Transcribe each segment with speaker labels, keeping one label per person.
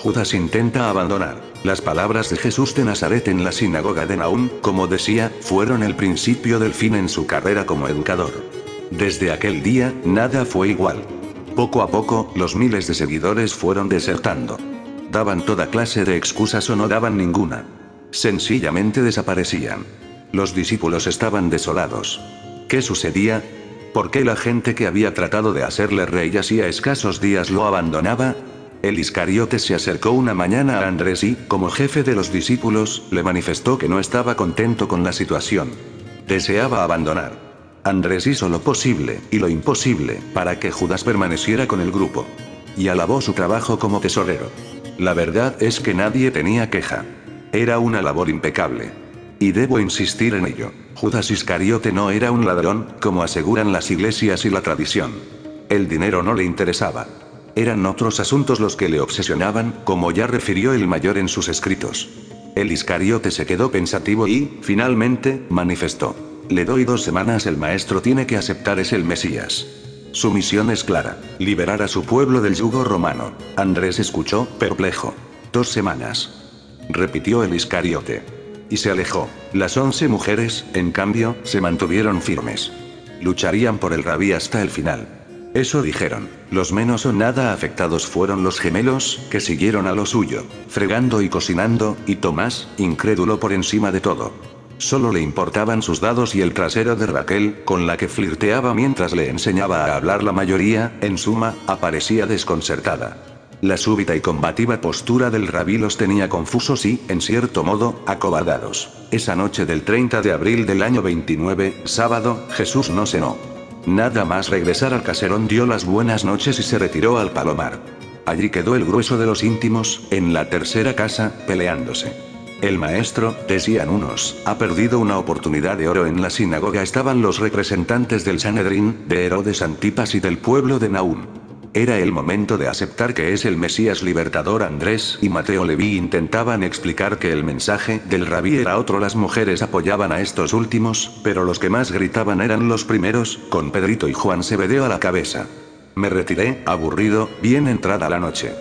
Speaker 1: Judas intenta abandonar. Las palabras de Jesús de Nazaret en la sinagoga de Naúm, como decía, fueron el principio del fin en su carrera como educador. Desde aquel día, nada fue igual. Poco a poco, los miles de seguidores fueron desertando. Daban toda clase de excusas o no daban ninguna. Sencillamente desaparecían. Los discípulos estaban desolados. ¿Qué sucedía? ¿Por qué la gente que había tratado de hacerle rey hacía escasos días lo abandonaba? El Iscariote se acercó una mañana a Andrés y, como jefe de los discípulos, le manifestó que no estaba contento con la situación. Deseaba abandonar. Andrés hizo lo posible, y lo imposible, para que Judas permaneciera con el grupo. Y alabó su trabajo como tesorero. La verdad es que nadie tenía queja. Era una labor impecable. Y debo insistir en ello. Judas Iscariote no era un ladrón, como aseguran las iglesias y la tradición. El dinero no le interesaba. Eran otros asuntos los que le obsesionaban, como ya refirió el mayor en sus escritos. El Iscariote se quedó pensativo y, finalmente, manifestó: le doy 2 semanas, el maestro tiene que aceptar, es el Mesías. Su misión es clara: liberar a su pueblo del yugo romano. Andrés escuchó, perplejo. 2 semanas. Repitió el Iscariote. Y se alejó. Las 11 mujeres, en cambio, se mantuvieron firmes. Lucharían por el rabí hasta el final. Eso dijeron. Los menos o nada afectados fueron los gemelos, que siguieron a lo suyo, fregando y cocinando, y Tomás, incrédulo por encima de todo. Solo le importaban sus dados y el trasero de Raquel, con la que flirteaba mientras le enseñaba a hablar. La mayoría, en suma, aparecía desconcertada. La súbita y combativa postura del rabí los tenía confusos y, en cierto modo, acobardados. Esa noche del 30 de abril del año 29, sábado, Jesús no cenó. Nada más regresar al caserón dio las buenas noches y se retiró al palomar. Allí quedó el grueso de los íntimos, en la tercera casa, peleándose. El maestro, decían unos, ha perdido una oportunidad de oro. En la sinagoga estaban los representantes del Sanedrín, de Herodes Antipas y del pueblo de Naúm. Era el momento de aceptar que es el Mesías libertador. Andrés y Mateo Leví intentaban explicar que el mensaje del rabí era otro. Las mujeres apoyaban a estos últimos, pero los que más gritaban eran los primeros, con Pedrito y Juan Zebedeo a la cabeza. Me retiré, aburrido, bien entrada la noche.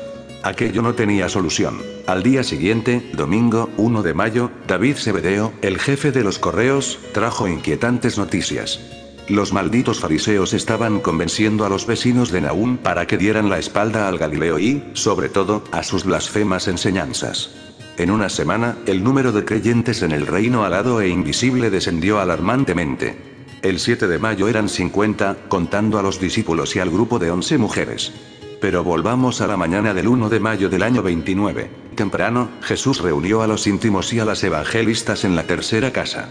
Speaker 1: Aquello no tenía solución. Al día siguiente, domingo, 1 de mayo, David Zebedeo, el jefe de los correos, trajo inquietantes noticias. Los malditos fariseos estaban convenciendo a los vecinos de Naúm para que dieran la espalda al Galileo y, sobre todo, a sus blasfemas enseñanzas. En una semana, el número de creyentes en el reino alado e invisible descendió alarmantemente. El 7 de mayo eran 50, contando a los discípulos y al grupo de 11 mujeres. Pero volvamos a la mañana del 1 de mayo del año 29. Temprano, Jesús reunió a los íntimos y a las evangelistas en la tercera casa.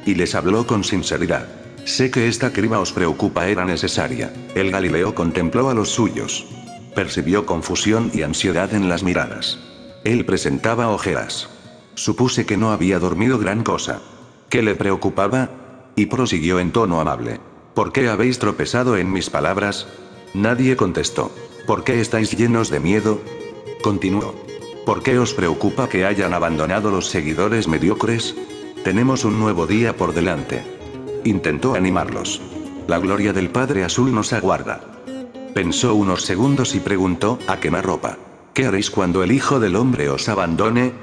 Speaker 1: Y les habló con sinceridad. Sé que esta criba os preocupa, era necesaria. El Galileo contempló a los suyos. Percibió confusión y ansiedad en las miradas. Él presentaba ojeras. Supuse que no había dormido gran cosa. ¿Qué le preocupaba? Y prosiguió en tono amable. ¿Por qué habéis tropezado en mis palabras? Nadie contestó. ¿Por qué estáis llenos de miedo? Continuó. ¿Por qué os preocupa que hayan abandonado los seguidores mediocres? Tenemos un nuevo día por delante. Intentó animarlos. La gloria del Padre Azul nos aguarda. Pensó unos segundos y preguntó, ¿a quemarropa? ¿Qué haréis cuando el Hijo del Hombre os abandone?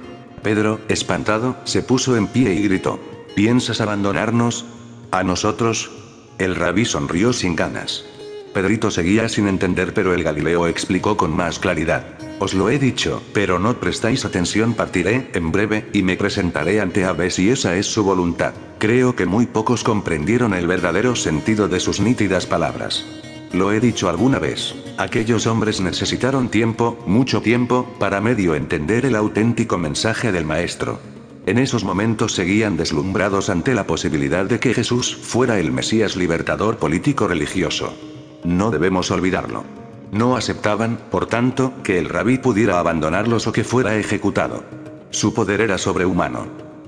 Speaker 1: Pedro, espantado, se puso en pie y gritó. ¿Piensas abandonarnos? ¿A nosotros? El rabí sonrió sin ganas. Pedrito seguía sin entender, pero el Galileo explicó con más claridad. Os lo he dicho, pero no prestáis atención. Partiré, en breve, y me presentaré ante Abba si esa es su voluntad. Creo que muy pocos comprendieron el verdadero sentido de sus nítidas palabras. Lo he dicho alguna vez. Aquellos hombres necesitaron tiempo, mucho tiempo, para medio entender el auténtico mensaje del Maestro. En esos momentos seguían deslumbrados ante la posibilidad de que Jesús fuera el Mesías libertador político-religioso. No debemos olvidarlo. No aceptaban, por tanto, que el rabí pudiera abandonarlos o que fuera ejecutado. Su poder era sobrehumano.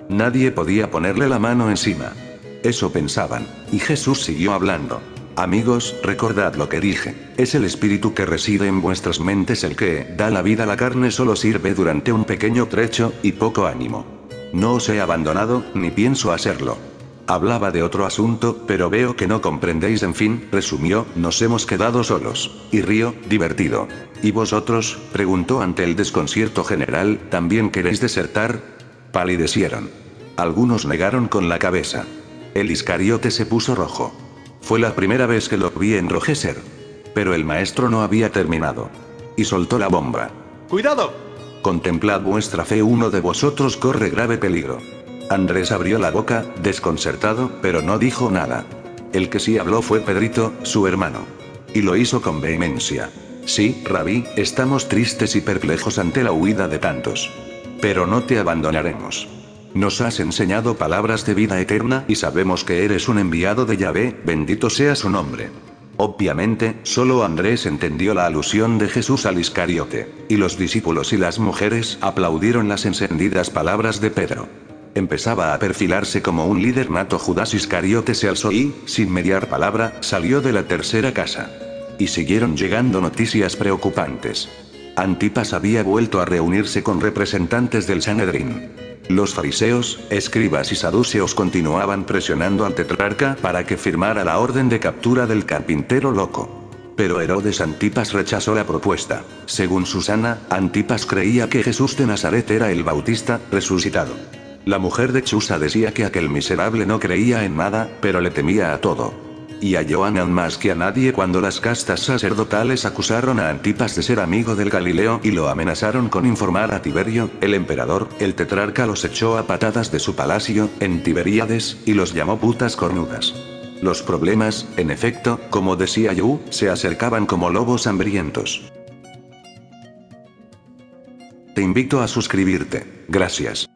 Speaker 1: Nadie podía ponerle la mano encima. Eso pensaban, y Jesús siguió hablando. Amigos, recordad lo que dije. Es el espíritu que reside en vuestras mentes el que da la vida. La carne solo sirve durante un pequeño trecho, y poco ánimo. No os he abandonado, ni pienso hacerlo. Hablaba de otro asunto, pero veo que no comprendéis. En fin, resumió, nos hemos quedado solos. Y Río, divertido. ¿Y vosotros?, preguntó ante el desconcierto general, ¿también queréis desertar? Palidecieron. Algunos negaron con la cabeza. El Iscariote se puso rojo. Fue la primera vez que lo vi enrojecer. Pero el maestro no había terminado. Y soltó la bomba.
Speaker 2: ¡Cuidado!
Speaker 1: Contemplad vuestra fe, uno de vosotros corre grave peligro. Andrés abrió la boca, desconcertado, pero no dijo nada. El que sí habló fue Pedrito, su hermano. Y lo hizo con vehemencia. Sí, Rabí, estamos tristes y perplejos ante la huida de tantos. Pero no te abandonaremos. Nos has enseñado palabras de vida eterna y sabemos que eres un enviado de Yahvé, bendito sea su nombre. Obviamente, solo Andrés entendió la alusión de Jesús al Iscariote, y los discípulos y las mujeres aplaudieron las encendidas palabras de Pedro. Empezaba a perfilarse como un líder nato. Judas Iscariote se alzó y, sin mediar palabra, salió de la tercera casa. Y siguieron llegando noticias preocupantes. Antipas había vuelto a reunirse con representantes del Sanedrín. Los fariseos, escribas y saduceos continuaban presionando al tetrarca para que firmara la orden de captura del carpintero loco. Pero Herodes Antipas rechazó la propuesta. Según Susana, Antipas creía que Jesús de Nazaret era el Bautista, resucitado. La mujer de Chusa decía que aquel miserable no creía en nada, pero le temía a todo. Y a Johanan más que a nadie cuando las castas sacerdotales acusaron a Antipas de ser amigo del Galileo y lo amenazaron con informar a Tiberio, el emperador. El tetrarca los echó a patadas de su palacio, en Tiberíades, y los llamó putas cornudas. Los problemas, en efecto, como decía Yu, se acercaban como lobos hambrientos. Te invito a suscribirte. Gracias.